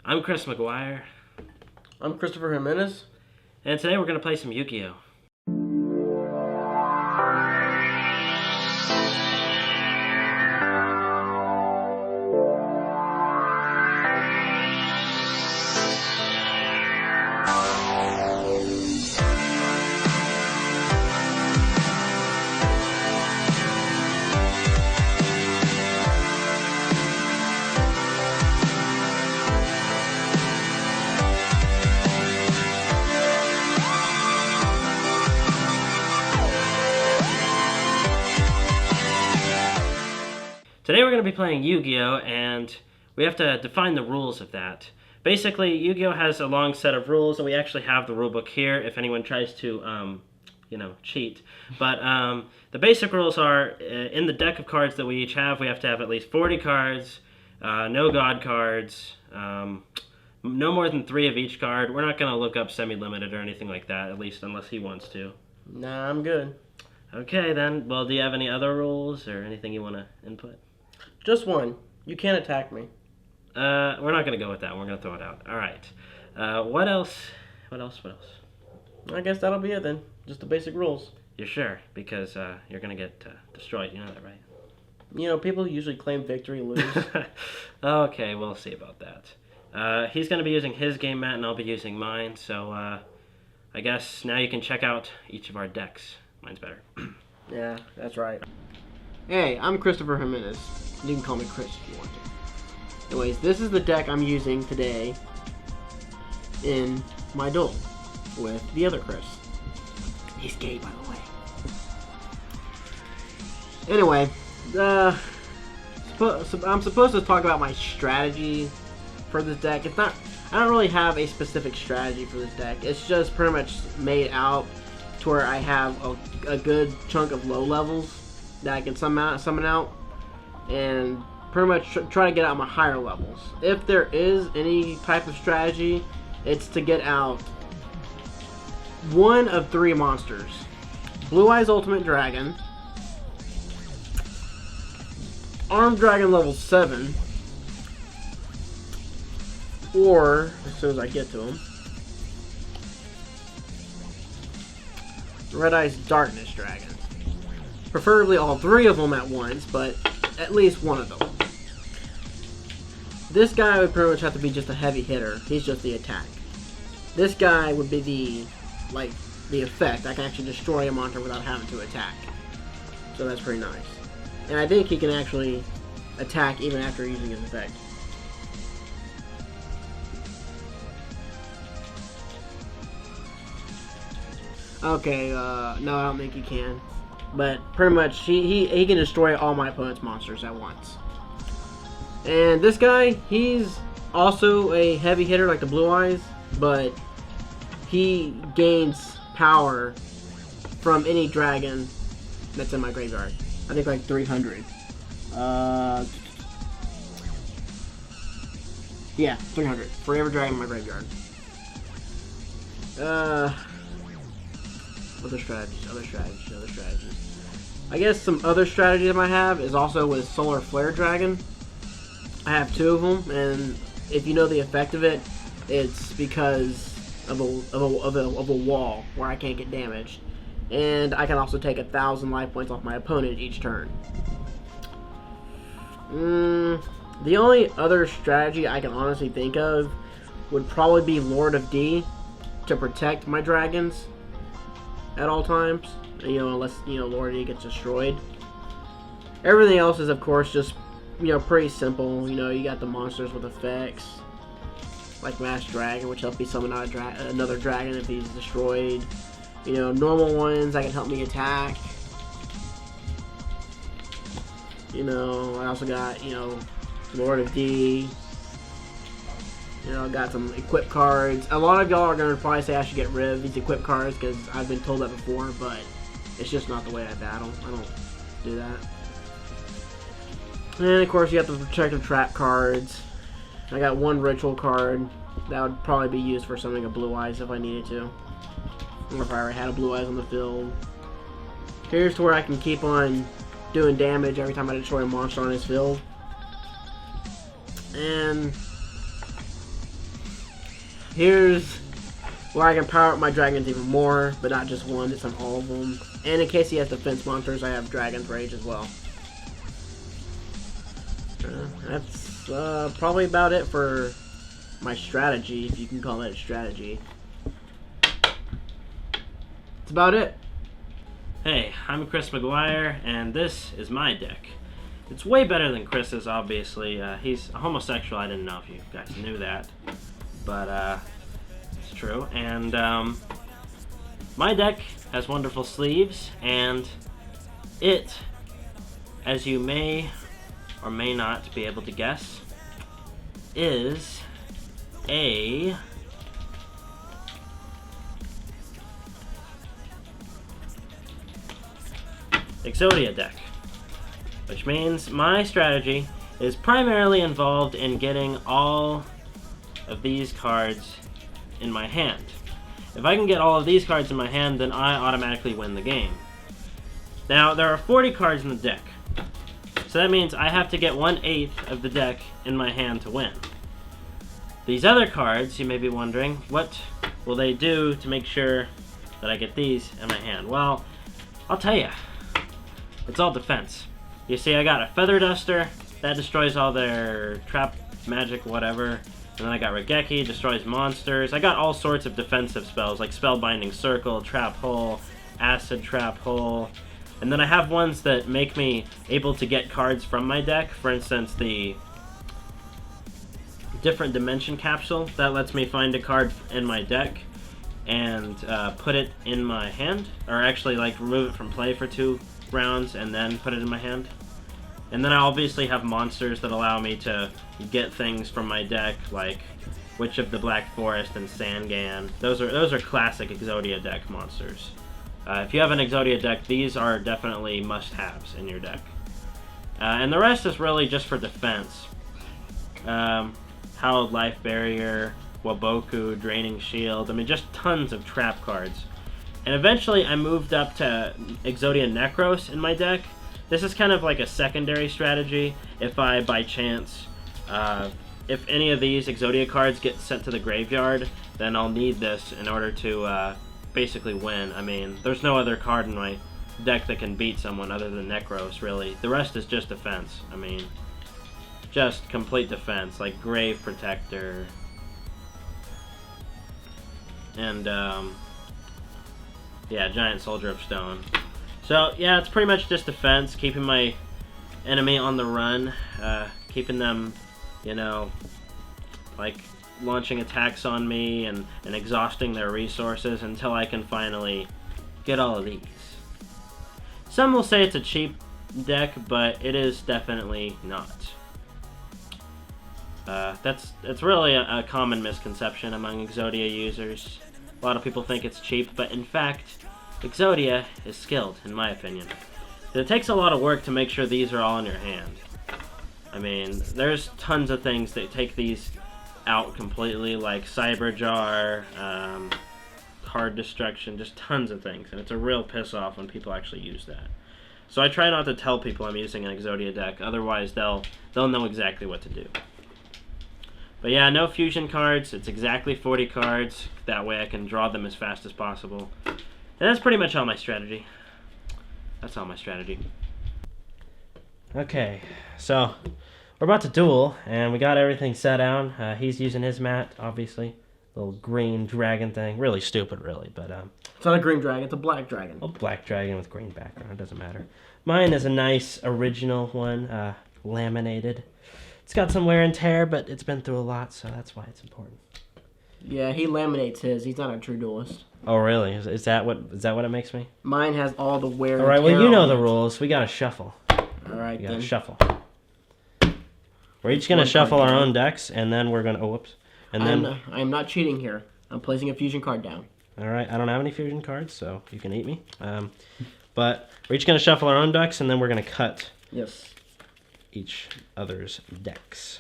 I'm Chris McGuire, I'm Christopher Jimenez. and today we're going to play some Yu-Gi-Oh! Today we're going to be playing Yu-Gi-Oh! And we have to define the rules of that. Basically, Yu-Gi-Oh! Has a long set of rules, and we actually have the rulebook here if anyone tries to, cheat. But the basic rules are, in the deck of cards that we each have, we have to have at least 40 cards, no god cards, no more than 3 of each card. We're not going to look up semi-limited or anything like that, at least unless he wants to. Nah, I'm good. Okay, then. Well, do you have any other rules or anything you want to input? Just one. You can't attack me. We're not going to go with that. We're going to throw it out. All right. What else? What else? I guess that'll be it then. Just the basic rules. You're sure? Because you're going to get destroyed. You know that, right? You know, people usually claim victory lose. Okay, we'll see about that. He's going to be using his game mat, and I'll be using mine. So I guess now you can check out each of our decks. Mine's better. Yeah, that's right. Hey, I'm Christopher Jimenez. You can call me Chris if you want to. Anyways, this is the deck I'm using today in my duel with the other Chris. He's gay, by the way. Anyway, I'm supposed to talk about my strategy for this deck. I don't really have a specific strategy for this deck. It's just pretty much made out to where I have a good chunk of low levels that I can summon out, and pretty much try to get out my higher levels. If there is any type of strategy, it's to get out one of 3 monsters. Blue Eyes Ultimate Dragon, Armed Dragon level 7, or, as soon as I get to him, Red Eyes Darkness Dragon. Preferably all 3 of them at once, but at least one of them. This guy would pretty much have to be just a heavy hitter. He's just the attack. This guy would be the effect. I can actually destroy a monster without having to attack. So that's pretty nice. And I think he can actually attack even after using his effect. Okay, no, I don't think he can. But pretty much, he can destroy all my opponent's monsters at once. And this guy, he's also a heavy hitter like the Blue Eyes, but he gains power from any dragon that's in my graveyard. I think like 300. Yeah, 300 for every dragon in my graveyard. Other strategies. I guess some other strategies I might have is also with Solar Flare Dragon. I have 2 of them, and if you know the effect of it, it's because of a wall where I can't get damaged, and I can also take 1,000 life points off my opponent each turn. The only other strategy I can honestly think of would probably be Lord of D to protect my dragons at all times, unless, Lord D gets destroyed. Everything else is, of course, just, pretty simple. You got the monsters with effects, like Mass Dragon, which helps me summon out another dragon if he's destroyed. Normal ones that can help me attack. I also got, Lord of D. Got some equip cards. A lot of y'all are going to probably say I should get rid of these equip cards because I've been told that before, but it's just not the way I battle. I don't do that. And of course you got the protective trap cards. I got 1 ritual card that would probably be used for summoning a Blue Eyes if I needed to. Or if I already had a Blue Eyes on the field. Here's to where I can keep on doing damage every time I destroy a monster on his field. And here's where I can power up my dragons even more, but not just one, just on all of them. And in case he has defense monsters, I have Dragon's Rage as well. That's probably about it for my strategy, if you can call it a strategy. That's about it. Hey, I'm Chris McGuire, and this is my deck. It's way better than Chris's, obviously. He's a homosexual. I didn't know if you guys knew that, but it's true. And my deck has wonderful sleeves, and it, as you may or may not be able to guess, is a Exodia deck, which means my strategy is primarily involved in getting all of these cards in my hand. If I can get all of these cards in my hand, then I automatically win the game. Now, there are 40 cards in the deck, so that means I have to get 1/8 of the deck in my hand to win. These other cards, you may be wondering, what will they do to make sure that I get these in my hand? Well, I'll tell you. It's all defense. You see, I got a Feather Duster, that destroys all their trap, magic, whatever. And then I got Regeki, destroys monsters. I got all sorts of defensive spells, like Spellbinding Circle, Trap Hole, Acid Trap Hole. And then I have ones that make me able to get cards from my deck. For instance, the Different Dimension Capsule, that lets me find a card in my deck and put it in my hand. Or actually, like, remove it from play for 2 rounds and then put it in my hand. And then I obviously have monsters that allow me to get things from my deck, like Witch of the Black Forest and Sangan. Those are classic Exodia deck monsters. If you have an Exodia deck, these are definitely must-haves in your deck. And the rest is really just for defense. Hallowed Life Barrier, Waboku, Draining Shield. I mean, just tons of trap cards. And eventually I moved up to Exodia Necros in my deck. This is kind of like a secondary strategy. If I, by chance, if any of these Exodia cards get sent to the graveyard, then I'll need this in order to basically win. I mean, there's no other card in my deck that can beat someone other than Necros, really. The rest is just defense. I mean, just complete defense, like Grave Protector. And, yeah, Giant Soldier of Stone. So, yeah, it's pretty much just defense, keeping my enemy on the run, keeping them, you know, like, launching attacks on me and exhausting their resources until I can finally get all of these. Some will say it's a cheap deck, but it is definitely not. That's really a common misconception among Exodia users. A lot of people think it's cheap, but in fact, Exodia is skilled, in my opinion. It takes a lot of work to make sure these are all in your hand. I mean, there's tons of things that take these out completely, like Cyber Jar, card destruction, just tons of things, and it's a real piss-off when people actually use that. So I try not to tell people I'm using an Exodia deck, otherwise they'll know exactly what to do. But yeah, no fusion cards. It's exactly 40 cards. That way I can draw them as fast as possible. And that's pretty much all my strategy. That's all my strategy. Okay, so we're about to duel, and we got everything set down. He's using his mat, obviously. Little green dragon thing. Really stupid, really, but it's not a green dragon, it's a black dragon. A black dragon with green background, it doesn't matter. Mine is a nice original one, laminated. It's got some wear and tear, but it's been through a lot, so that's why it's important. Yeah, he laminates his. He's not a true duelist. Oh, really? Is that what it makes me? Mine has all the wear and tear. All right, well, you know the rules. We gotta shuffle. All right, we gotta shuffle. We're each gonna shuffle our own decks, and then we're gonna. Oh, whoops. And then I'm not cheating here. I'm placing a fusion card down. All right, I don't have any fusion cards, so you can eat me. But we're each gonna shuffle our own decks, and then we're gonna cut. Yes. Each other's decks.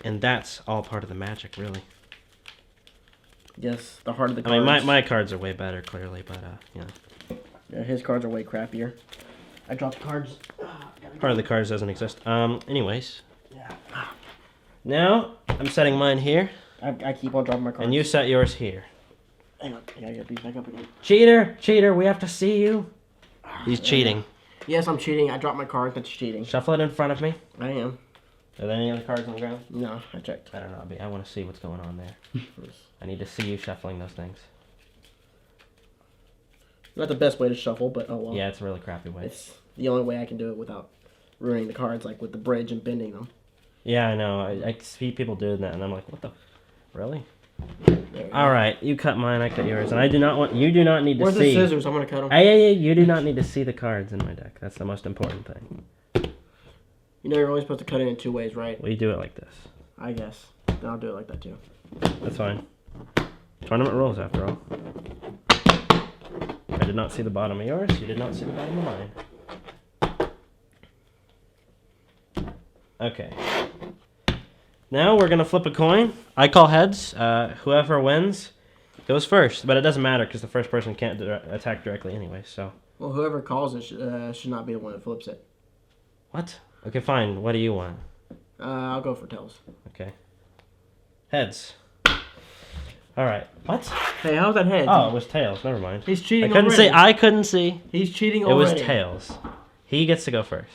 And that's all part of the magic, really. Yes, the heart of the cards. I mean, my cards are way better, clearly, but, you know. Yeah, his cards are way crappier. I dropped cards. Part of the cards doesn't exist. Anyways. Yeah. Now, I'm setting mine here. I keep on dropping my cards. And you set yours here. Hang on. I gotta get these back up again. Cheater! Cheater, we have to see you. He's cheating. Yes, I'm cheating. I dropped my cards. That's cheating. Shuffle it in front of me. I am. Are there any other cards on the ground? No, I checked. I don't know. I want to see what's going on there. I need to see you shuffling those things. Not the best way to shuffle, but oh well. Yeah, it's a really crappy way. It's the only way I can do it without ruining the cards, like with the bridge and bending them. Yeah, I know. I see people doing that, and I'm like, what the? Really? There All right, you cut mine, I cut yours, and I do not want. You do not need to Where's see. the scissors? I'm gonna cut them. Hey, you do not need to see the cards in my deck. That's the most important thing. You know you're only supposed to cut it in 2 ways, right? We do it like this. I guess. Then I'll do it like that too. That's fine. Tournament rules, after all. I did not see the bottom of yours. You did not see the bottom of mine. Okay. Now we're gonna flip a coin. I call heads. Whoever wins goes first, but it doesn't matter because the first person can't attack directly anyway. So. Well, whoever calls it should not be the one that flips it. What? Okay, fine. What do you want? I'll go for tails. Okay. Heads. All right. What? Hey, how's that head? Oh, it was tails. Never mind. He's cheating I couldn't already. see. I couldn't see. He's cheating It already. was tails. He gets to go first.